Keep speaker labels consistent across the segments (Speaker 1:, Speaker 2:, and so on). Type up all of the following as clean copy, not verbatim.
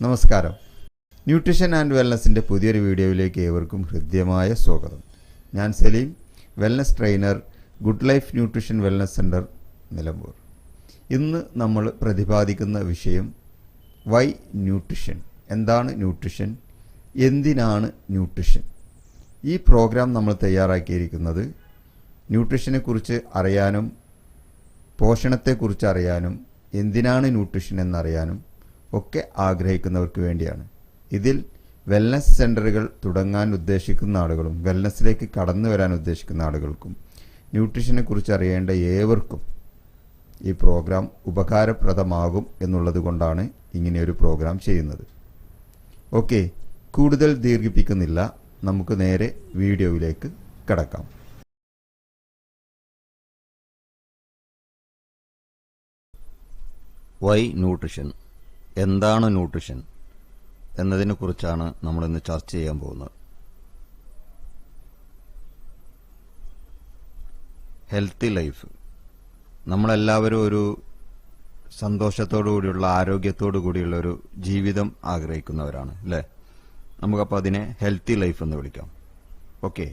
Speaker 1: നമസ്കാരം. Nutrition and വെൽനസിൻ്റെ പുതിയൊരു വീഡിയോയിലേക്ക് ഏവർക്കും ഹൃദ്യമായ സ്വാഗതം. ഞാൻ Saleem, wellness trainer, good life nutrition wellness centre, Nilambur. ഇന്ന് നമ്മൾ പ്രതിപാദിക്കുന്ന വിഷയം വൈ ന്യൂട്രീഷൻ. എന്താണ് ന്യൂട്രീഷൻ? എന്തിനാണ് ന്യൂട്രീഷൻ? ഈ പ്രോഗ്രാം നമ്മൾ തയ്യാറാക്കിയിരിക്കുന്നത് ന്യൂട്രീഷനെക്കുറിച്ച് അറിയാനും പോഷണത്തെക്കുറിച്ച് അറിയാനും എന്തിനാണ് ന്യൂട്രീഷൻ എന്നറിയാനും ഒക്കെ ആഗ്രഹിക്കുന്നവർക്ക് വേണ്ടിയാണ്. ഇതിൽ വെൽനസ് സെൻ്ററുകൾ തുടങ്ങാൻ ഉദ്ദേശിക്കുന്ന ആളുകളും വെൽനസ്സിലേക്ക് കടന്നു വരാൻ ഉദ്ദേശിക്കുന്ന ആളുകൾക്കും ന്യൂട്രീഷനെക്കുറിച്ച് അറിയേണ്ട ഏവർക്കും ഈ പ്രോഗ്രാം ഉപകാരപ്രദമാകും എന്നുള്ളത് കൊണ്ടാണ് ഇങ്ങനെയൊരു പ്രോഗ്രാം ചെയ്യുന്നത്. ഓക്കെ, കൂടുതൽ ദീർഘിപ്പിക്കുന്നില്ല, നമുക്ക് നേരെ വീഡിയോയിലേക്ക് കടക്കാം.
Speaker 2: വൈ ന്യൂട്രീഷൻ, എന്താണ് ന്യൂട്രീഷൻ എന്നതിനെക്കുറിച്ചാണ് നമ്മളിന്ന് ചർച്ച ചെയ്യാൻ പോകുന്നത്. Healthy life. നമ്മളെല്ലാവരും ഒരു സന്തോഷത്തോടു കൂടിയുള്ള, ആരോഗ്യത്തോടു കൂടിയുള്ള ഒരു ജീവിതം ആഗ്രഹിക്കുന്നവരാണ് അല്ലേ? നമുക്കപ്പോൾ അതിനെ ഹെൽത്തി ലൈഫ് എന്ന് വിളിക്കാം. ഓക്കെ,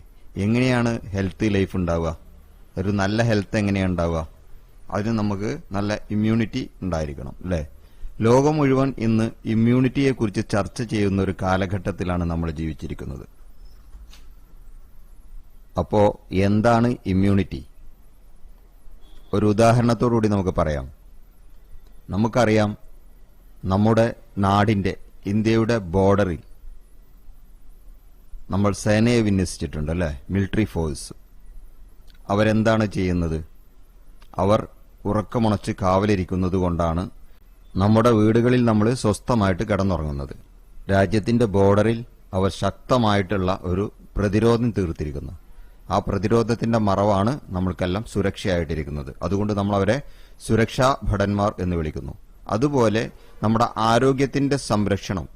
Speaker 2: എങ്ങനെയാണ് ഹെൽത്തി ലൈഫ് ഉണ്ടാവുക? ഒരു നല്ല ഹെൽത്ത് എങ്ങനെയാണ് ഉണ്ടാവുക? അതിന് നമുക്ക് നല്ല ഇമ്മ്യൂണിറ്റി ഉണ്ടായിരിക്കണം അല്ലേ? ലോകം മുഴുവൻ ഇന്ന് ഇമ്മ്യൂണിറ്റിയെക്കുറിച്ച് ചർച്ച ചെയ്യുന്ന ഒരു കാലഘട്ടത്തിലാണ് നമ്മൾ ജീവിച്ചിരിക്കുന്നത്. അപ്പോ എന്താണ് ഇമ്മ്യൂണിറ്റി? ഒരു ഉദാഹരണത്തോടുകൂടി നമുക്ക് പറയാം. നമുക്കറിയാം, നമ്മുടെ നാടിന്റെ, ഇന്ത്യയുടെ ബോർഡറിൽ നമ്മൾ സേനയെ വിന്യസിച്ചിട്ടുണ്ട് അല്ലേ? Military force. അവരെന്താണ് ചെയ്യുന്നത്? അവർ ഉറക്കമുണച്ച് കാവലിരിക്കുന്നത് കൊണ്ടാണ് നമ്മുടെ വീടുകളിൽ നമ്മൾ സ്വസ്ഥമായിട്ട് കിടന്നുറങ്ങുന്നത്. രാജ്യത്തിന്റെ ബോർഡറിൽ അവർ ശക്തമായിട്ടുള്ള ഒരു പ്രതിരോധം തീർത്തിരിക്കുന്നു. ആ പ്രതിരോധത്തിന്റെ മറവാണ് നമ്മൾക്കെല്ലാം സുരക്ഷയായിട്ടിരിക്കുന്നത്. അതുകൊണ്ട് നമ്മൾ അവരെ സുരക്ഷാ ഭടന്മാർ എന്ന് വിളിക്കുന്നു. അതുപോലെ നമ്മുടെ ആരോഗ്യത്തിന്റെ സംരക്ഷണം.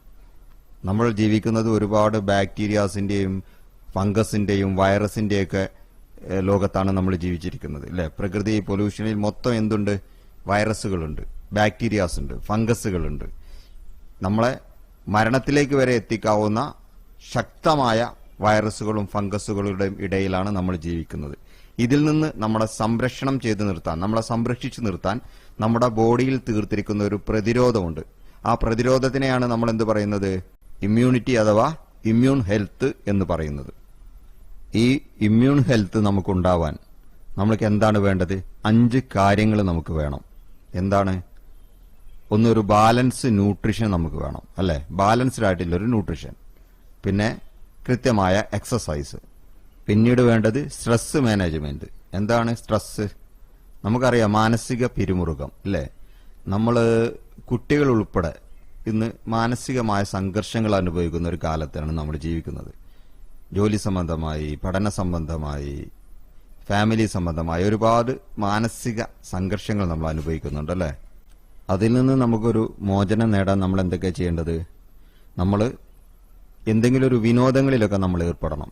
Speaker 2: നമ്മൾ ജീവിക്കുന്നത് ഒരുപാട് ബാക്ടീരിയാസിന്റെയും ഫംഗസിന്റെയും വൈറസിന്റെയൊക്കെ ലോകത്താണ് നമ്മൾ ജീവിച്ചിരിക്കുന്നത് അല്ലെ? പ്രകൃതി പൊല്യൂഷനിൽ മൊത്തം എന്തുണ്ട്? വൈറസുകളുണ്ട്, ബാക്ടീരിയാസ് ഉണ്ട്, ഫംഗസുകളുണ്ട്. നമ്മളെ മരണത്തിലേക്ക് വരെ എത്തിക്കാവുന്ന ശക്തമായ വൈറസുകളും ഫംഗസുകളുടെയും ഇടയിലാണ് നമ്മൾ ജീവിക്കുന്നത്. ഇതിൽ നിന്ന് നമ്മളെ സംരക്ഷണം ചെയ്തു നിർത്താൻ, നമ്മളെ സംരക്ഷിച്ചു നിർത്താൻ നമ്മുടെ ബോഡിയിൽ തീർത്തിരിക്കുന്ന ഒരു പ്രതിരോധമുണ്ട്. ആ പ്രതിരോധത്തിനെയാണ് നമ്മൾ എന്ത് പറയുന്നത്? ഇമ്മ്യൂണിറ്റി അഥവാ ഇമ്മ്യൂൺ ഹെൽത്ത് എന്ന് പറയുന്നത്. ഈ ഇമ്മ്യൂൺ ഹെൽത്ത് നമുക്കുണ്ടാവാൻ നമ്മൾക്ക് എന്താണ് വേണ്ടത്? 5 കാര്യങ്ങൾ നമുക്ക് വേണം. എന്താണ്? ഒന്നൊരു ബാലൻസ് ന്യൂട്രീഷൻ നമുക്ക് വേണം അല്ലെ? ബാലൻസ്ഡ് ആയിട്ടുള്ളൊരു ന്യൂട്രീഷൻ. പിന്നെ കൃത്യമായ എക്സസൈസ്. പിന്നീട് വേണ്ടത് സ്ട്രെസ് മാനേജ്മെന്റ്. എന്താണ് സ്ട്രെസ്? നമുക്കറിയാം, മാനസിക പിരിമുറുക്കം അല്ലേ? നമ്മൾ കുട്ടികൾ ഉൾപ്പെടെ ഇന്ന് മാനസികമായ സംഘർഷങ്ങൾ അനുഭവിക്കുന്ന ഒരു കാലത്താണ് നമ്മൾ ജീവിക്കുന്നത്. ജോലി സംബന്ധമായി, പഠന സംബന്ധമായി, ഫാമിലി സംബന്ധമായി ഒരുപാട് മാനസിക സംഘർഷങ്ങൾ നമ്മൾ അനുഭവിക്കുന്നുണ്ട് അല്ലേ? അതിൽ നിന്ന് നമുക്കൊരു മോചനം നേടാൻ നമ്മൾ എന്തൊക്കെ ചെയ്യേണ്ടത്? നമ്മൾ എന്തെങ്കിലും ഒരു വിനോദങ്ങളിലൊക്കെ നമ്മൾ ഏർപ്പെടണം.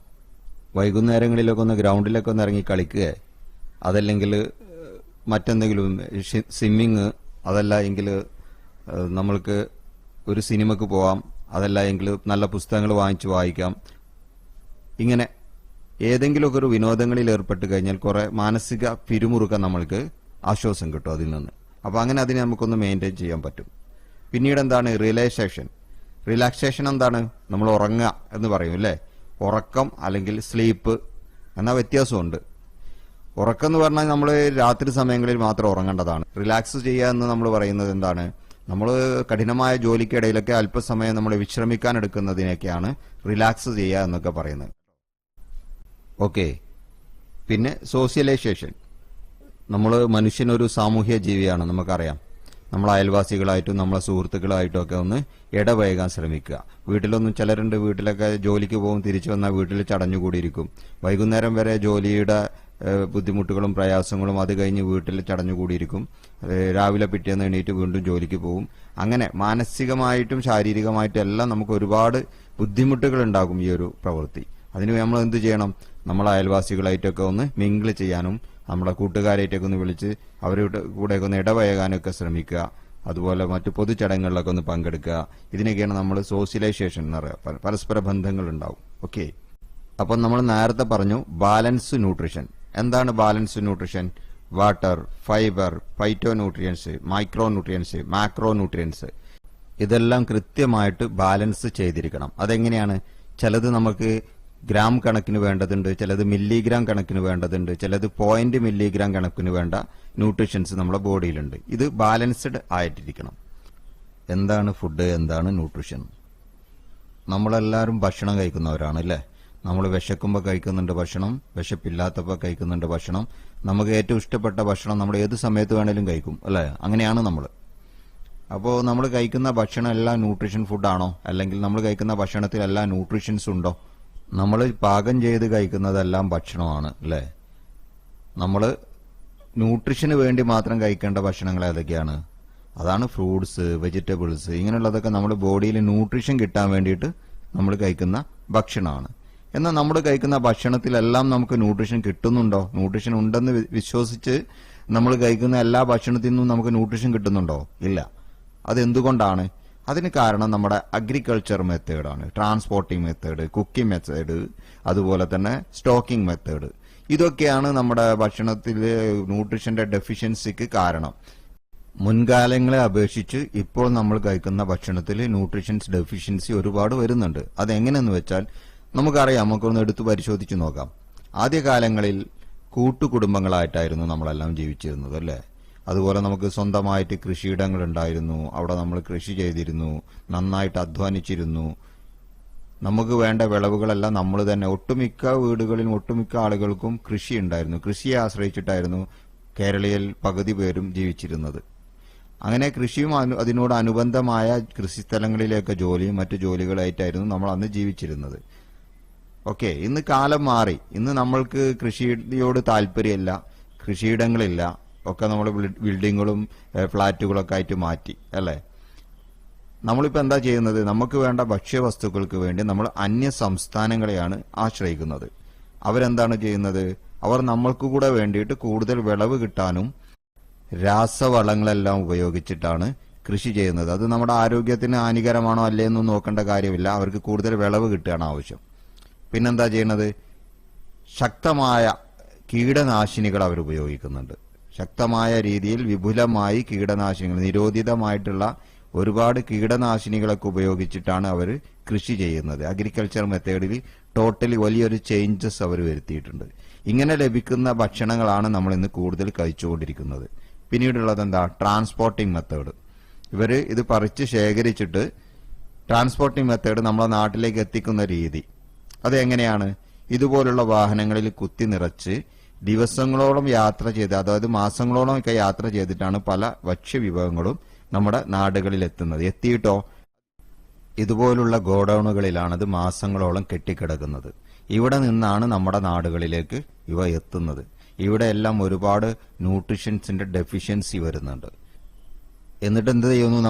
Speaker 2: വൈകുന്നേരങ്ങളിലൊക്കെ ഒന്ന് ഗ്രൗണ്ടിലൊക്കെ ഒന്ന് ഇറങ്ങി കളിക്കുക, അതല്ലെങ്കിൽ മറ്റെന്തെങ്കിലും സ്വിമ്മിങ്, അതല്ല എങ്കിൽ നമ്മൾക്ക് ഒരു സിനിമക്ക് പോവാം, അതല്ല എങ്കിൽ നല്ല പുസ്തകങ്ങൾ വാങ്ങിച്ച് വായിക്കാം. ഇങ്ങനെ ഏതെങ്കിലുമൊക്കെ ഒരു വിനോദങ്ങളിൽ ഏർപ്പെട്ട് കഴിഞ്ഞാൽ കുറെ മാനസിക പിരിമുറുക്കം നമ്മൾക്ക് ആശ്വാസം കിട്ടും അതിൽ നിന്ന്. അപ്പൊ അങ്ങനെ അതിനെ നമുക്കൊന്ന് മെയിൻറ്റെയിൻ ചെയ്യാൻ പറ്റും. പിന്നീട് എന്താണ്? റിലാക്സേഷൻ എന്താണ്? നമ്മൾ ഉറങ്ങുക എന്ന് പറയും അല്ലേ? ഉറക്കം അല്ലെങ്കിൽ സ്ലീപ്പ് എന്ന വ്യത്യാസമുണ്ട്. ഉറക്കം എന്ന് പറഞ്ഞാൽ നമ്മൾ രാത്രി സമയങ്ങളിൽ മാത്രം ഉറങ്ങേണ്ടതാണ്. റിലാക്സ് ചെയ്യുക എന്ന് നമ്മൾ പറയുന്നത് എന്താണ്? നമ്മൾ കഠിനമായ ജോലിക്കിടയിലൊക്കെ അല്പസമയം നമ്മൾ വിശ്രമിക്കാൻ എടുക്കുന്നതിനൊക്കെയാണ് റിലാക്സ് ചെയ്യുക എന്നൊക്കെ പറയുന്നത്. ഓക്കെ, പിന്നെ സോഷ്യലൈസേഷൻ. നമ്മൾ മനുഷ്യനൊരു സാമൂഹ്യ ജീവിയാണ്, നമുക്കറിയാം. നമ്മൾ അയൽവാസികളായിട്ടും നമ്മളെ സുഹൃത്തുക്കളായിട്ടും ഒക്കെ ഒന്ന് ഇടപഴകാൻ ശ്രമിക്കുക. വീട്ടിലൊന്നും ചിലരുണ്ട്, വീട്ടിലൊക്കെ ജോലിക്ക് പോകും, തിരിച്ചു വന്നാൽ വീട്ടിൽ ചടഞ്ഞുകൂടിയിരിക്കും. വൈകുന്നേരം വരെ ജോലിയുടെ ബുദ്ധിമുട്ടുകളും പ്രയാസങ്ങളും അത് കഴിഞ്ഞ് വീട്ടിൽ ചടഞ്ഞുകൂടിയിരിക്കും. രാവിലെ പിറ്റേന്ന് എണീറ്റ് വീണ്ടും ജോലിക്ക് പോകും. അങ്ങനെ മാനസികമായിട്ടും ശാരീരികമായിട്ടും എല്ലാം നമുക്ക് ഒരുപാട് ബുദ്ധിമുട്ടുകൾ ഉണ്ടാകും ഈ ഒരു പ്രവൃത്തി. അതിന് നമ്മൾ എന്ത് ചെയ്യണം? നമ്മളെ അയൽവാസികളായിട്ടൊക്കെ ഒന്ന് മിങ്കിൾ ചെയ്യാനും നമ്മുടെ കൂട്ടുകാരായിട്ടൊക്കെ ഒന്ന് വിളിച്ച് അവരുടെ കൂടെയൊക്കെ ഒന്ന് ഇടപഴകാനൊക്കെ ശ്രമിക്കുക. അതുപോലെ മറ്റു പൊതുചടങ്ങുകളിലൊക്കെ ഒന്ന് പങ്കെടുക്കുക. ഇതിനൊക്കെയാണ് നമ്മൾ സോഷ്യലൈസേഷൻ എന്ന് പറയുക. പരസ്പര ബന്ധങ്ങൾ ഉണ്ടാവും. ഓക്കെ, അപ്പം നമ്മൾ നേരത്തെ പറഞ്ഞു ബാലൻസ് ന്യൂട്രീഷൻ. എന്താണ് balance nutrition? Water, fibre, phyto nutrients, micro nutrients, macro nutrients, ഇതെല്ലാം കൃത്യമായിട്ട് ബാലൻസ് ചെയ്തിരിക്കണം. അതെങ്ങനെയാണ്? ചിലത് നമുക്ക് ഗ്രാം കണക്കിന് വേണ്ടതുണ്ട്, ചിലത് മില്ലിഗ്രാം കണക്കിന് വേണ്ടതുണ്ട്, ചിലത് 0.0 മില്ലിഗ്രാം കണക്കിന് വേണ്ട ന്യൂട്രീഷൻസ് നമ്മുടെ ബോഡിയിലുണ്ട്. ഇത് ബാലൻസ്ഡ് ആയിട്ടിരിക്കണം. എന്താണ് ഫുഡ്, എന്താണ് ന്യൂട്രീഷൻ? നമ്മളെല്ലാവരും ഭക്ഷണം കഴിക്കുന്നവരാണ് അല്ലേ? നമ്മൾ വിശക്കുമ്പോൾ കഴിക്കുന്നുണ്ട് ഭക്ഷണം, വിശപ്പില്ലാത്തപ്പോൾ കഴിക്കുന്നുണ്ട് ഭക്ഷണം. നമുക്ക് ഏറ്റവും ഇഷ്ടപ്പെട്ട ഭക്ഷണം നമ്മൾ ഏത് സമയത്ത് വേണേലും കഴിക്കും അല്ലേ? അങ്ങനെയാണ് നമ്മൾ. അപ്പോൾ നമ്മൾ കഴിക്കുന്ന ഭക്ഷണം എല്ലാം ന്യൂട്രീഷൻ ഫുഡാണോ? അല്ലെങ്കിൽ നമ്മൾ കഴിക്കുന്ന ഭക്ഷണത്തിൽ എല്ലാ ന്യൂട്രീഷൻസ് ഉണ്ടോ? നമ്മൾ പാകം ചെയ്ത് കഴിക്കുന്നതെല്ലാം ഭക്ഷണമാണ് അല്ലേ? നമ്മൾ ന്യൂട്രീഷന് വേണ്ടി മാത്രം കഴിക്കേണ്ട ഭക്ഷണങ്ങൾ ഏതൊക്കെയാണ്? അതാണ് ഫ്രൂട്ട്സ്, വെജിറ്റബിൾസ്, ഇങ്ങനെയുള്ളതൊക്കെ നമ്മുടെ ബോഡിയിൽ ന്യൂട്രീഷൻ കിട്ടാൻ വേണ്ടിയിട്ട് നമ്മൾ കഴിക്കുന്ന ഭക്ഷണമാണ്. എന്നാൽ നമ്മൾ കഴിക്കുന്ന ഭക്ഷണത്തിലെല്ലാം നമുക്ക് ന്യൂട്രീഷൻ കിട്ടുന്നുണ്ടോ? ന്യൂട്രീഷൻ ഉണ്ടെന്ന് വിശ്വസിച്ച് നമ്മൾ കഴിക്കുന്ന എല്ലാ ഭക്ഷണത്തിൽ നിന്നും നമുക്ക് ന്യൂട്രീഷൻ കിട്ടുന്നുണ്ടോ? ഇല്ല. അതെന്തുകൊണ്ടാണ്? അതിന് കാരണം നമ്മുടെ അഗ്രികൾച്ചർ മെത്തേഡാണ്. ട്രാൻസ്പോർട്ടിംഗ് മെത്തേഡ്, കുക്കിംഗ് മെത്തേഡ്, അതുപോലെ തന്നെ സ്റ്റോക്കിംഗ് മെത്തേഡ്. ഇതൊക്കെയാണ് നമ്മുടെ ഭക്ഷണത്തിലെ ന്യൂട്രീഷന്റെ ഡെഫിഷ്യൻസിക്ക് കാരണം. മുൻകാലങ്ങളെ അപേക്ഷിച്ച് ഇപ്പോൾ നമ്മൾ കഴിക്കുന്ന ഭക്ഷണത്തിൽ ന്യൂട്രീഷൻസ് ഡെഫിഷ്യൻസി ഒരുപാട് വരുന്നുണ്ട്. അതെങ്ങനെയെന്ന് വെച്ചാൽ നമുക്കറിയാം. നമുക്കൊന്ന് എടുത്തു പരിശോധിച്ച് നോക്കാം. ആദ്യകാലങ്ങളിൽ കൂട്ടുകുടുംബങ്ങളായിട്ടായിരുന്നു നമ്മളെല്ലാം ജീവിച്ചിരുന്നത് അല്ലേ? അതുപോലെ നമുക്ക് സ്വന്തമായിട്ട് കൃഷിയിടങ്ങൾ ഉണ്ടായിരുന്നു. അവിടെ നമ്മൾ കൃഷി ചെയ്തിരുന്നു, നന്നായിട്ട് അധ്വാനിച്ചിരുന്നു. നമുക്ക് വേണ്ട വിളവുകളെല്ലാം നമ്മൾ തന്നെ, ഒട്ടുമിക്ക വീടുകളിലും ഒട്ടുമിക്ക ആളുകൾക്കും കൃഷി ഉണ്ടായിരുന്നു. കൃഷിയെ ആശ്രയിച്ചിട്ടായിരുന്നു കേരളീയൽ പകുതി പേരും ജീവിച്ചിരുന്നത്. അങ്ങനെ കൃഷിയും അതിനോട് അനുബന്ധമായ കൃഷിസ്ഥലങ്ങളിലേക്ക് ജോലിയും മറ്റു ജോലികളായിട്ടായിരുന്നു നമ്മൾ അന്ന് ജീവിച്ചിരുന്നത്. ഓക്കെ, ഇന്ന് കാലം മാറി. ഇന്ന് നമ്മൾക്ക് കൃഷിയോട് താല്പര്യമില്ല, കൃഷിയിടങ്ങളില്ല, ഒക്കെ നമ്മൾ ബിൽഡിങ്ങുകളും ഫ്ളാറ്റുകളൊക്കെ ആയിട്ട് മാറ്റി അല്ലേ? നമ്മളിപ്പോൾ എന്താ ചെയ്യുന്നത്? നമുക്ക് വേണ്ട ഭക്ഷ്യവസ്തുക്കൾക്ക് വേണ്ടി നമ്മൾ അന്യ സംസ്ഥാനങ്ങളെയാണ് ആശ്രയിക്കുന്നത്. അവരെന്താണ് ചെയ്യുന്നത്? അവർ നമ്മൾക്ക് കൂടെ വേണ്ടിയിട്ട് കൂടുതൽ വിളവ് കിട്ടാനും രാസവളങ്ങളെല്ലാം ഉപയോഗിച്ചിട്ടാണ് കൃഷി ചെയ്യുന്നത്. അത് നമ്മുടെ ആരോഗ്യത്തിന് ഹാനികരമാണോ അല്ലേ എന്നും നോക്കേണ്ട കാര്യമില്ല. അവർക്ക് കൂടുതൽ വിളവ് കിട്ടുകയാണ് ആവശ്യം. പിന്നെന്താ ചെയ്യുന്നത്? ശക്തമായ കീടനാശിനികൾ അവർ ഉപയോഗിക്കുന്നുണ്ട്. ശക്തമായ രീതിയിൽ വിപുലമായി കീടനാശിനികൾ, നിരോധിതമായിട്ടുള്ള ഒരുപാട് കീടനാശിനികളൊക്കെ ഉപയോഗിച്ചിട്ടാണ് അവർ കൃഷി ചെയ്യുന്നത്. അഗ്രികൾച്ചർ മെത്തേഡിൽ ടോട്ടലി വലിയൊരു ചേഞ്ചസ് അവർ വരുത്തിയിട്ടുണ്ട്. ഇങ്ങനെ ലഭിക്കുന്ന ഭക്ഷണങ്ങളാണ് നമ്മൾ ഇന്ന് കൂടുതൽ കഴിച്ചുകൊണ്ടിരിക്കുന്നത്. പിന്നീടുള്ളത് എന്താ? Transporting method. ഇവർ ഇത് പറിച്ച് ശേഖരിച്ചിട്ട് ട്രാൻസ്പോർട്ടിംഗ് മെത്തേഡ് നമ്മളെ നാട്ടിലേക്ക് എത്തിക്കുന്ന രീതി അതെങ്ങനെയാണ്? ഇതുപോലുള്ള വാഹനങ്ങളിൽ കുത്തി നിറച്ച് ദിവസങ്ങളോളം യാത്ര ചെയ്ത്, അതായത് മാസങ്ങളോളം ഒക്കെ യാത്ര ചെയ്തിട്ടാണ് പല ഭക്ഷ്യവിഭവങ്ങളും നമ്മുടെ നാടുകളിൽ എത്തുന്നത്. എത്തിയിട്ടോ ഇതുപോലുള്ള ഗോഡൌണുകളിലാണത് മാസങ്ങളോളം കെട്ടിക്കിടക്കുന്നത്. ഇവിടെ നിന്നാണ് നമ്മുടെ നാടുകളിലേക്ക് ഇവ എത്തുന്നത്. ഇവിടെ എല്ലാം ഒരുപാട് ന്യൂട്രീഷൻസിന്റെ ഡെഫിഷ്യൻസി വരുന്നുണ്ട്. എന്നിട്ട് എന്ത് ചെയ്യുന്നു?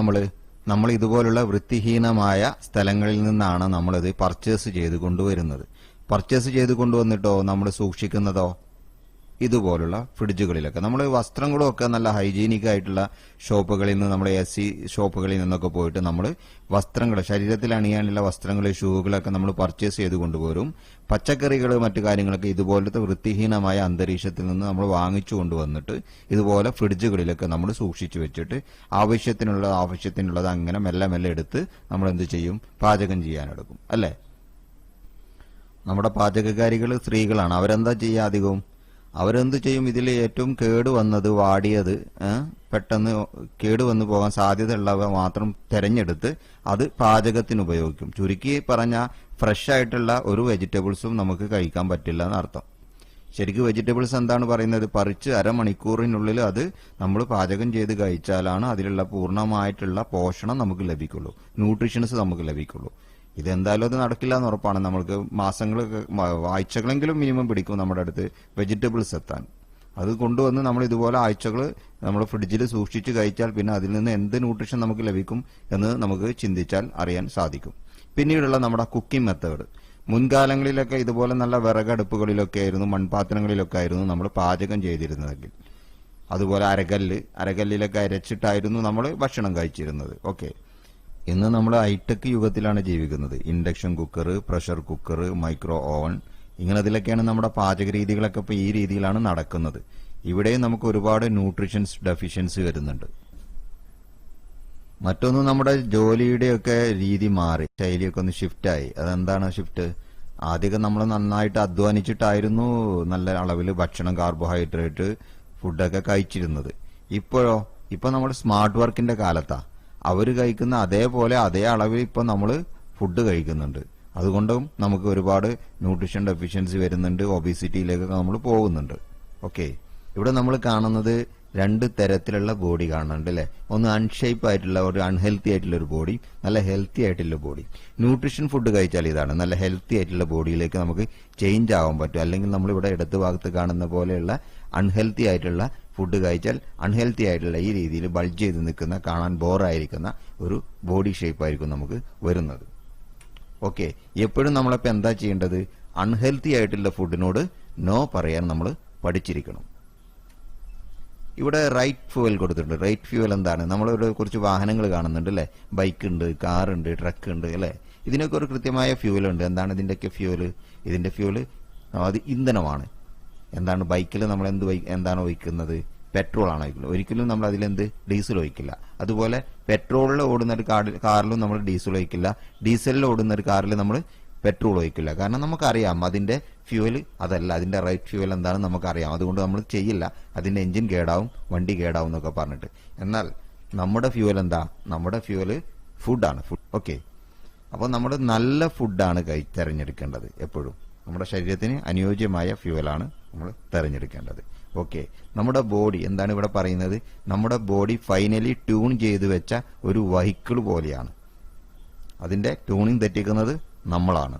Speaker 2: നമ്മൾ ഇതുപോലുള്ള വൃത്തിഹീനമായ സ്ഥലങ്ങളിൽ നിന്നാണ് നമ്മളിത് പർച്ചേസ് ചെയ്ത് കൊണ്ടുവരുന്നത്. പർച്ചേസ് ചെയ്ത് കൊണ്ടുവന്നിട്ടോ നമ്മൾ സൂക്ഷിക്കുന്നതോ ഇതുപോലുള്ള ഫ്രിഡ്ജുകളിലൊക്കെ. നമ്മൾ വസ്ത്രങ്ങളും ഒക്കെ നല്ല ഹൈജീനിക് ആയിട്ടുള്ള ഷോപ്പുകളിൽ നിന്ന്, നമ്മുടെ AC ഷോപ്പുകളിൽ നിന്നൊക്കെ പോയിട്ട് നമ്മൾ വസ്ത്രങ്ങൾ, ശരീരത്തിൽ അണിയാനുള്ള വസ്ത്രങ്ങൾ, ഷൂകളൊക്കെ നമ്മൾ പർച്ചേസ് ചെയ്ത് കൊണ്ടുപോരും. പച്ചക്കറികൾ, മറ്റു കാര്യങ്ങളൊക്കെ ഇതുപോലത്തെ വൃത്തിഹീനമായ അന്തരീക്ഷത്തിൽ നിന്ന് നമ്മൾ വാങ്ങിച്ചു കൊണ്ടുവന്നിട്ട് ഇതുപോലെ ഫ്രിഡ്ജുകളിലൊക്കെ നമ്മൾ സൂക്ഷിച്ചു വെച്ചിട്ട് ആവശ്യത്തിനുള്ളത് അങ്ങനെ മെല്ലെ മെല്ലെ എടുത്ത് നമ്മൾ എന്ത് ചെയ്യും? പാചകം ചെയ്യാനെടുക്കും അല്ലേ? നമ്മുടെ പാചകക്കാരികൾ സ്ത്രീകളാണ്. അവരെന്താ ചെയ്യുക? അധികവും അവരെന്ത് ചെയ്യും? ഇതിൽ ഏറ്റവും കേടുവന്നത്, വാടിയത്, പെട്ടെന്ന് കേടുവന്നു പോകാൻ സാധ്യതയുള്ളവ മാത്രം തെരഞ്ഞെടുത്ത് അത് പാചകത്തിന് ഉപയോഗിക്കും. ചുരുക്കി പറഞ്ഞാൽ ഫ്രഷ് ആയിട്ടുള്ള ഒരു വെജിറ്റബിൾസും നമുക്ക് കഴിക്കാൻ പറ്റില്ല എന്നർത്ഥം. ശരിക്കും വെജിറ്റബിൾസ് എന്താണ് പറയുന്നത്? പറിച്ച് അരമണിക്കൂറിനുള്ളിൽ അത് നമ്മൾ പാചകം ചെയ്ത് കഴിച്ചാലാണ് അതിലുള്ള പൂർണ്ണമായിട്ടുള്ള പോഷണം നമുക്ക് ലഭിക്കുള്ളൂ, ന്യൂട്രീഷൻസ് നമുക്ക് ലഭിക്കുള്ളൂ. ഇതെന്തായാലും അത് നടക്കില്ല എന്ന് ഉറപ്പാണ്. നമ്മൾക്ക് ആഴ്ചകളെങ്കിലും മിനിമം പിടിക്കും നമ്മുടെ അടുത്ത് വെജിറ്റബിൾസ് എത്താൻ. അത് കൊണ്ടുവന്ന് നമ്മൾ ഇതുപോലെ ആഴ്ചകൾ നമ്മൾ ഫ്രിഡ്ജിൽ സൂക്ഷിച്ച് കഴിച്ചാൽ പിന്നെ അതിൽ നിന്ന് എന്ത് ന്യൂട്രീഷൻ നമുക്ക് ലഭിക്കും എന്ന് നമുക്ക് ചിന്തിച്ചാൽ അറിയാൻ സാധിക്കും. പിന്നീടുള്ള നമ്മുടെ കുക്കിംഗ് മെത്തേഡ്. മുൻകാലങ്ങളിലൊക്കെ ഇതുപോലെ നല്ല വിറകടുപ്പുകളിലൊക്കെ ആയിരുന്നു, മൺപാത്രങ്ങളിലൊക്കെ ആയിരുന്നു നമ്മൾ പാചകം ചെയ്തിരുന്നതെങ്കിൽ അതുപോലെ അരകല്ലിലൊക്കെ അരച്ചിട്ടായിരുന്നു നമ്മൾ ഭക്ഷണം കഴിച്ചിരുന്നത്. ഓക്കെ, ഇന്ന് നമ്മൾ ഹൈടെക് യുഗത്തിലാണ് ജീവിക്കുന്നത്. Induction cooker, pressure cooker, micro oven, ഇങ്ങനതിലൊക്കെയാണ് നമ്മുടെ പാചക രീതികളൊക്കെ ഇപ്പോൾ ഈ രീതിയിലാണ് നടക്കുന്നത്. ഇവിടെയും നമുക്ക് ഒരുപാട് ന്യൂട്രീഷൻസ് ഡെഫിഷ്യൻസി വരുന്നുണ്ട്. മറ്റൊന്ന്, നമ്മുടെ ജോലിയുടെയൊക്കെ രീതി മാറി, ശൈലിയൊക്കെ ഒന്ന് ഷിഫ്റ്റായി. അതെന്താണ് ഷിഫ്റ്റ്? ആദ്യമൊക്കെ നമ്മൾ നന്നായിട്ട് അധ്വാനിച്ചിട്ടായിരുന്നു നല്ല അളവിൽ ഭക്ഷണം, കാർബോഹൈഡ്രേറ്റ് ഫുഡൊക്കെ കഴിച്ചിരുന്നത്. ഇപ്പൊ നമ്മൾ സ്മാർട്ട് വർക്കിന്റെ കാലത്താ. അവർ കഴിക്കുന്ന അതേപോലെ അതേ അളവിൽ ഇപ്പൊ നമ്മൾ ഫുഡ് കഴിക്കുന്നുണ്ട്. അതുകൊണ്ടും നമുക്ക് ഒരുപാട് ന്യൂട്രീഷൻ ഡെഫിഷ്യൻസി വരുന്നുണ്ട്, ഒബീസിറ്റിയിലേക്കൊക്കെ നമ്മൾ പോകുന്നുണ്ട്. ഓക്കെ, ഇവിടെ നമ്മൾ കാണുന്നത് 2 തരത്തിലുള്ള ബോഡി കാണുന്നുണ്ട് അല്ലെ. ഒന്ന് അൺഷേപ്പ് ആയിട്ടുള്ള ഒരു അൺഹെൽത്തി ആയിട്ടുള്ള ഒരു ബോഡി, നല്ല ഹെൽത്തി ആയിട്ടുള്ള ബോഡി. ന്യൂട്രീഷൻ ഫുഡ് കഴിച്ചാൽ ഇതാണ് നല്ല ഹെൽത്തി ആയിട്ടുള്ള ബോഡിയിലേക്ക് നമുക്ക് ചേഞ്ച് ആവാൻ പറ്റും. അല്ലെങ്കിൽ നമ്മൾ ഇവിടെ ഇടത് ഭാഗത്ത് കാണുന്ന പോലെയുള്ള അൺഹെൽത്തി ആയിട്ടുള്ള ഫുഡ് കഴിച്ചാൽ അൺഹെൽത്തി ആയിട്ടുള്ള ഈ രീതിയിൽ ബൾജ് ചെയ്ത് നിൽക്കുന്ന, കാണാൻ ബോറായിരിക്കുന്ന ഒരു ബോഡി ഷേപ്പ് ആയിരിക്കും നമുക്ക് വരുന്നത്. ഓക്കെ, എപ്പോഴും നമ്മളിപ്പോൾ എന്താ ചെയ്യേണ്ടത്? അൺഹെൽത്തി ആയിട്ടുള്ള ഫുഡിനോട് നോ പറയാൻ നമ്മൾ പഠിച്ചിരിക്കണം. ഇവിടെ റൈറ്റ് ഫ്യൂവൽ കൊടുത്തിട്ടുണ്ട്. റൈറ്റ് ഫ്യൂവൽ എന്താണ്? നമ്മളിവിടെ കുറച്ച് വാഹനങ്ങൾ കാണുന്നുണ്ട് അല്ലെ. ബൈക്ക് ഉണ്ട്, കാറുണ്ട്, ട്രക്ക് ഉണ്ട് അല്ലെ. ഇതിനൊക്കെ ഒരു കൃത്യമായ ഫ്യൂവൽ ഉണ്ട്. എന്താണ് ഇതിന്റെയൊക്കെ ഫ്യൂവല്? ഇതിന്റെ ഫ്യൂവല് അത് ഇന്ധനമാണ്. എന്താണ് ബൈക്കിൽ നമ്മൾ എന്താണ് ഒഴിക്കുന്നത്? പെട്രോൾ ആണ് ഒഴിക്കുന്നത്. ഒരിക്കലും നമ്മൾ അതിലെന്ത് ഡീസൽ ഒഴിക്കില്ല. അതുപോലെ പെട്രോളിൽ ഓടുന്ന ഒരു കാറിലും നമ്മൾ ഡീസൽ ഒഴിക്കില്ല. ഡീസലിൽ ഓടുന്ന ഒരു കാറിൽ നമ്മൾ പെട്രോൾ ഒഴിക്കില്ല. കാരണം നമുക്കറിയാം അതിന്റെ ഫ്യൂവൽ അതല്ല, അതിന്റെ റൈറ്റ് ഫ്യൂവൽ എന്താണെന്ന് നമുക്കറിയാം. അതുകൊണ്ട് നമ്മൾ ചെയ്യില്ല. അതിന്റെ എഞ്ചിൻ കേടാവും, വണ്ടി കേടാവും എന്നൊക്കെ പറഞ്ഞിട്ട്. എന്നാൽ നമ്മുടെ ഫ്യൂവൽ എന്താ? നമ്മുടെ ഫ്യൂവല് ഫുഡാണ്. ഫുഡ്. ഓക്കെ, അപ്പോൾ നമ്മൾ നല്ല ഫുഡാണ് തിരഞ്ഞെടുക്കേണ്ടത്. എപ്പോഴും നമ്മുടെ ശരീരത്തിന് അനുയോജ്യമായ ഫ്യൂവലാണ് നമ്മൾ തിരഞ്ഞെടുക്കേണ്ടത്. ഓക്കെ, നമ്മുടെ ബോഡി എന്താണ് ഇവിടെ പറയുന്നത്? നമ്മുടെ ബോഡി ഫൈനലി ട്യൂൺ ചെയ്ത് വെച്ച ഒരു വെഹിക്കിൾ പോലെയാണ്. അതിന്റെ ട്യൂണിങ് തെറ്റിക്കുന്നത് നമ്മളാണ്.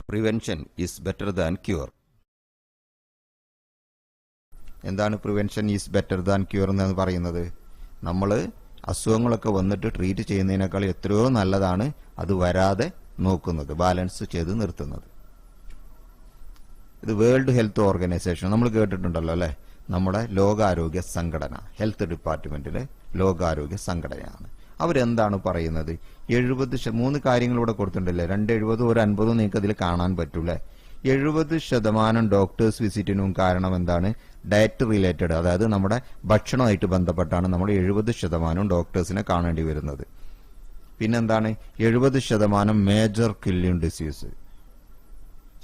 Speaker 2: Prevention is better than cure. എന്താണ് prevention is better than cure എന്ന് പറയുന്നത്? നമ്മൾ അസുഖങ്ങളൊക്കെ വന്നിട്ട് ട്രീറ്റ് ചെയ്യുന്നതിനേക്കാൾ എത്രയോ നല്ലതാണ് അത് വരാതെ നോക്കുന്നത്, ബാലൻസ് ചെയ്ത് നിർത്തുന്നത്. ഇത് വേൾഡ് ഹെൽത്ത് ഓർഗനൈസേഷൻ നമ്മൾ കേട്ടിട്ടുണ്ടല്ലോ അല്ലെ. നമ്മുടെ ലോകാരോഗ്യ സംഘടന, ഹെൽത്ത് ഡിപ്പാർട്ട്മെന്റിലെ ലോകാരോഗ്യ സംഘടനയാണ്. അവരെന്താണ് പറയുന്നത്? 3 കാര്യങ്ങൾ ഇവിടെ കൊടുത്തിട്ടുണ്ടല്ലേ. 270 ഒരു 50 നിങ്ങൾക്ക് അതിൽ കാണാൻ പറ്റൂലേ. 70% ഡോക്ടേഴ്സ് വിസിറ്റിനും കാരണം എന്താണ്? ഡയറ്റ് റിലേറ്റഡ്, അതായത് നമ്മുടെ ഭക്ഷണമായിട്ട് ബന്ധപ്പെട്ടാണ് നമ്മൾ 70% ഡോക്ടേഴ്സിനെ കാണേണ്ടി വരുന്നത്. പിന്നെന്താണ്? 70% major killing disease,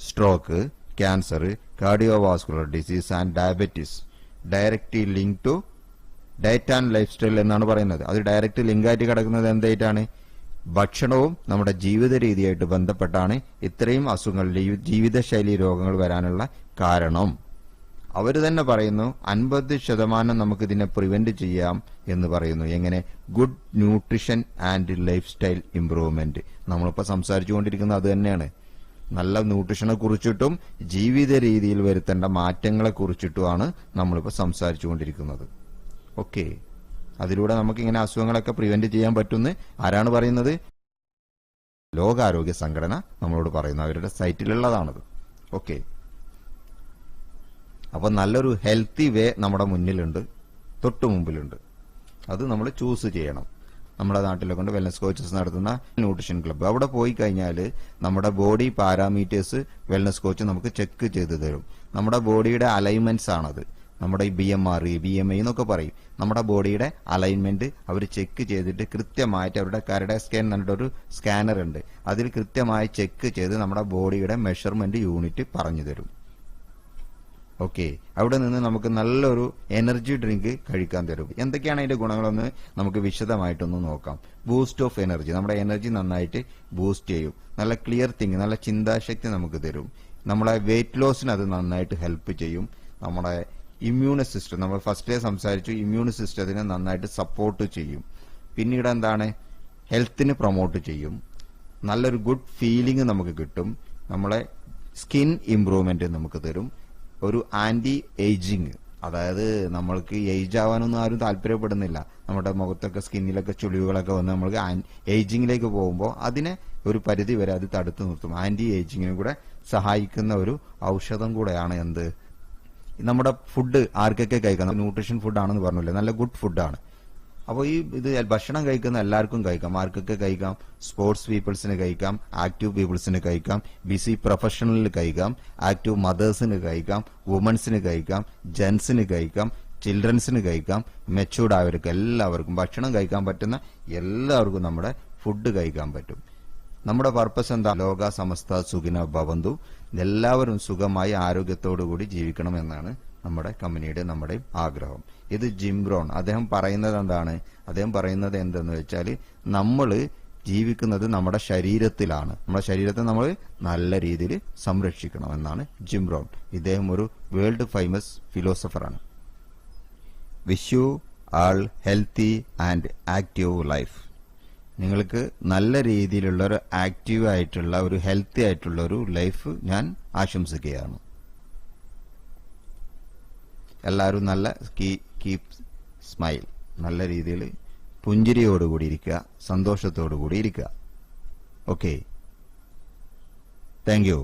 Speaker 2: stroke, cancer, cardiovascular disease and diabetes directly link to diet and lifestyle എന്നാണ് പറയുന്നത്. അത് ഡയറക്റ്റ് ലിങ്കായിട്ട് കിടക്കുന്നത് എന്തായിട്ടാണ്? ഭക്ഷണവും നമ്മുടെ ജീവിത രീതിയായിട്ട് ബന്ധപ്പെട്ടാണ് ഇത്രയും അസുഖങ്ങൾ, ജീവിതശൈലി രോഗങ്ങൾ വരാനുള്ള കാരണം. അവർ തന്നെ പറയുന്നു 50% നമുക്ക് ഇതിനെ പ്രിവെന്റ് ചെയ്യാം എന്ന് പറയുന്നു. എങ്ങനെ? Good nutrition and life style improvement. നമ്മളിപ്പോൾ സംസാരിച്ചുകൊണ്ടിരിക്കുന്നത് അത് തന്നെയാണ്. നല്ല ന്യൂട്രീഷനെ കുറിച്ചിട്ടും ജീവിത രീതിയിൽ വരുത്തേണ്ട മാറ്റങ്ങളെ കുറിച്ചിട്ടുമാണ് നമ്മളിപ്പോൾ സംസാരിച്ചുകൊണ്ടിരിക്കുന്നത്. ഓക്കെ, അതിലൂടെ നമുക്ക് ഇങ്ങനെ അസുഖങ്ങളൊക്കെ പ്രിവെന്റ് ചെയ്യാൻ പറ്റുമെന്ന് ആരാണ് പറയുന്നത്? ലോകാരോഗ്യ സംഘടന നമ്മളോട് പറയുന്നു. അവരുടെ സൈറ്റിലുള്ളതാണത്. ഓക്കെ, അപ്പൊ നല്ലൊരു ഹെൽത്തി വേ നമ്മുടെ മുന്നിലുണ്ട്, തൊട്ടു മുമ്പിലുണ്ട്. അത് നമ്മൾ ചൂസ് ചെയ്യണം. നമ്മുടെ നാട്ടിലെ കൊണ്ട് വെൽനസ് കോച്ചസ് നടത്തുന്ന ന്യൂട്രീഷൻ ക്ലബ്ബ്, അവിടെ പോയി കഴിഞ്ഞാൽ നമ്മുടെ ബോഡി പാരാമീറ്റേഴ്സ് വെൽനസ് കോച്ച് നമുക്ക് ചെക്ക് ചെയ്ത് തരും. നമ്മുടെ ബോഡിയുടെ അലൈൻമെന്റ്സ് ആണത്. നമ്മുടെ ഈ BMR, BMI എന്നൊക്കെ പറയും. നമ്മുടെ ബോഡിയുടെ അലൈൻമെന്റ് അവർ ചെക്ക് ചെയ്തിട്ട് കൃത്യമായിട്ട് അവരുടെ കരടെ സ്കാൻ എന്നിട്ടൊരു സ്കാനർ ഉണ്ട്. അതിൽ കൃത്യമായി ചെക്ക് ചെയ്ത് നമ്മുടെ ബോഡിയുടെ മെഷർമെന്റ് യൂണിറ്റ് പറഞ്ഞു തരും. ഓക്കെ, അവിടെ നിന്ന് നമുക്ക് നല്ലൊരു എനർജി ഡ്രിങ്ക് കഴിക്കാൻ തരും. എന്തൊക്കെയാണ് അതിന്റെ ഗുണങ്ങളെന്ന് നമുക്ക് വിശദമായിട്ടൊന്ന് നോക്കാം. ബൂസ്റ്റ് ഓഫ് എനർജി, നമ്മുടെ എനർജി നന്നായിട്ട് ബൂസ്റ്റ് ചെയ്യും. നല്ല ക്ലിയർ തിങ്ക്, നല്ല ചിന്താശക്തി നമുക്ക് തരും. നമ്മളെ വെയിറ്റ് ലോസിന് അത് നന്നായിട്ട് ഹെൽപ്പ് ചെയ്യും. നമ്മുടെ ഇമ്മ്യൂൺ സിസ്റ്റം, നമ്മൾ ഫസ്റ്റേ സംസാരിച്ചു, ഇമ്മ്യൂൺ സിസ്റ്റത്തിനെ നന്നായിട്ട് സപ്പോർട്ട് ചെയ്യും. പിന്നീട് എന്താണ്? ഹെൽത്തിനെ പ്രൊമോട്ട് ചെയ്യും. നല്ലൊരു ഗുഡ് ഫീലിംഗ് നമുക്ക് കിട്ടും. നമ്മളെ സ്കിൻ ഇംപ്രൂവ്മെന്റ് നമുക്ക് തരും. ഒരു ആന്റി ഏജിങ്, അതായത് നമ്മൾക്ക് ഏജ് ആവാനൊന്നും ആരും താല്പര്യപ്പെടുന്നില്ല. നമ്മുടെ മുഖത്തൊക്കെ സ്കിന്നിലൊക്കെ ചുളിവുകളൊക്കെ വന്ന് നമ്മൾക്ക് ഏജിങ്ങിലേക്ക് പോകുമ്പോൾ അതിനെ ഒരു പരിധി വരെ അത് തടുത്തു നിർത്തും. ആന്റി ഏജിങ്ങിനും കൂടെ സഹായിക്കുന്ന ഒരു ഔഷധം കൂടെയാണ് എന്ത്? നമ്മുടെ ഫുഡ് ആർക്കൊക്കെ കഴിക്കാം, ന്യൂട്രീഷൻ ഫുഡാണെന്ന് പറഞ്ഞില്ലേ, നല്ല ഗുഡ് ഫുഡാണ്. അപ്പോൾ ഇത് ഭക്ഷണം കഴിക്കുന്ന എല്ലാവർക്കും കഴിക്കാം. ആർക്കൊക്കെ കഴിക്കാം? സ്പോർട്സ് പീപ്പിൾസിന് കഴിക്കാം, ആക്റ്റീവ് പീപ്പിൾസിന് കഴിക്കാം, ബിസി പ്രൊഫഷണലിന് കഴിക്കാം, ആക്റ്റീവ് മദേഴ്സിന് കഴിക്കാം, വുമൻസിന് കഴിക്കാം, ജെൻസിന് കഴിക്കാം, ചിൽഡ്രൻസിന് കഴിക്കാം, മെച്ചൂർഡ് ആയവർക്ക് എല്ലാവർക്കും ഭക്ഷണം കഴിക്കാൻ പറ്റുന്ന എല്ലാവർക്കും നമ്മുടെ ഫുഡ് കഴിക്കാൻ പറ്റും. നമ്മുടെ പർപ്പസ് എന്താ? ലോക സമസ്ത സുഖിന ഭവന്തു, എല്ലാവരും സുഖമായി ആരോഗ്യത്തോടു കൂടി ജീവിക്കണം എന്നാണ് നമ്മുടെ കമ്പനിയുടെ നമ്മുടെയും ആഗ്രഹം. ഇത് ജിം ബ്രോൺ അദ്ദേഹം പറയുന്നത് എന്താണ്? അദ്ദേഹം പറയുന്നത് എന്തെന്ന് വെച്ചാൽ നമ്മൾ ജീവിക്കുന്നത് നമ്മുടെ ശരീരത്തിലാണ്, നമ്മുടെ ശരീരത്തെ നമ്മൾ നല്ല രീതിയിൽ സംരക്ഷിക്കണം എന്നാണ് ജിം ബ്രോൺ. ഇദ്ദേഹം ഒരു വേൾഡ് ഫേമസ് ഫിലോസഫറാണ്. Wish you all healthy and active life. നിങ്ങൾക്ക് നല്ല രീതിയിലുള്ള ഒരു ആക്റ്റീവ് ആയിട്ടുള്ള ഒരു ഹെൽത്തി ആയിട്ടുള്ള ഒരു ലൈഫ് ഞാൻ ആശംസിക്കുകയാണ്. എല്ലാവരും നല്ല കീപ് സ്മൈൽ, നല്ല രീതിയിൽ പുഞ്ചിരിയോടുകൂടി ഇരിക്കുക, സന്തോഷത്തോടുകൂടി ഇരിക്കുക. Okay, thank you.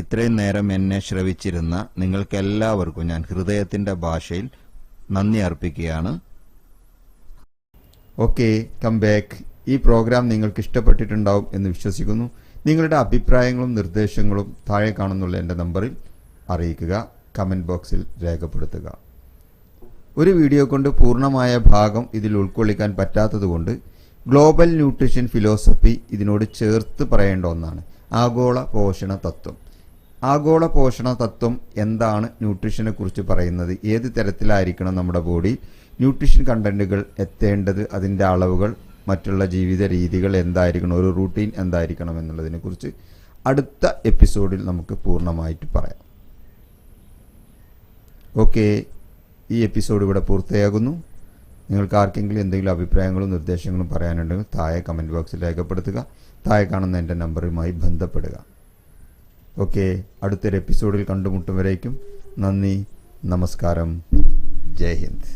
Speaker 2: ഇത്രയും നേരം എന്നെ ശ്രവിച്ചിരുന്ന നിങ്ങൾക്കെല്ലാവർക്കും ഞാൻ ഹൃദയത്തിന്റെ ഭാഷയിൽ നന്ദി അർപ്പിക്കുകയാണ്.
Speaker 1: Okay, come back. ഈ പ്രോഗ്രാം നിങ്ങൾക്ക് ഇഷ്ടപ്പെട്ടിട്ടുണ്ടാവും എന്ന് വിശ്വസിക്കുന്നു. നിങ്ങളുടെ അഭിപ്രായങ്ങളും നിർദ്ദേശങ്ങളും താഴെ കാണുന്നുള്ള എൻ്റെ നമ്പറിൽ അറിയിക്കുക, കമൻറ്റ് ബോക്സിൽ രേഖപ്പെടുത്തുക. ഒരു വീഡിയോ കൊണ്ട് പൂർണ്ണമായ ഭാഗം ഇതിൽ ഉൾക്കൊള്ളിക്കാൻ പറ്റാത്തതുകൊണ്ട് ഗ്ലോബൽ ന്യൂട്രീഷൻ ഫിലോസഫി ഇതിനോട് ചേർത്ത് പറയേണ്ട ഒന്നാണ്. ആഗോള പോഷണ തത്വം. ആഗോള പോഷണ തത്വം എന്താണ്? ന്യൂട്രീഷനെ കുറിച്ച് പറയുന്നത്, ഏത് തരത്തിലായിരിക്കണം നമ്മുടെ ബോഡി ന്യൂട്രീഷൻ കണ്ടന്റുകൾ എത്തേണ്ടത്, അതിൻ്റെ അളവുകൾ, മറ്റുള്ള ജീവിത രീതികൾ എന്തായിരിക്കണം, ഒരു റൂട്ടീൻ എന്തായിരിക്കണം എന്നുള്ളതിനെ കുറിച്ച് അടുത്ത എപ്പിസോഡിൽ നമുക്ക് പൂർണ്ണമായിട്ട് പറയാം. ഓക്കെ, ഈ എപ്പിസോഡ് ഇവിടെ പൂർത്തിയാകുന്നു. നിങ്ങൾക്ക് ആർക്കെങ്കിലും എന്തെങ്കിലും അഭിപ്രായങ്ങളും നിർദ്ദേശങ്ങളും പറയാനുണ്ടെങ്കിൽ താഴെ കമൻറ്റ് ബോക്സിൽ രേഖപ്പെടുത്തുക. താഴെ കാണുന്ന എൻ്റെ നമ്പറുമായി ബന്ധപ്പെടുക. ഓക്കെ, അടുത്തൊരു എപ്പിസോഡിൽ കണ്ടുമുട്ടും വരേക്കും നന്ദി, നമസ്കാരം, ജയ് ഹിന്ദ്.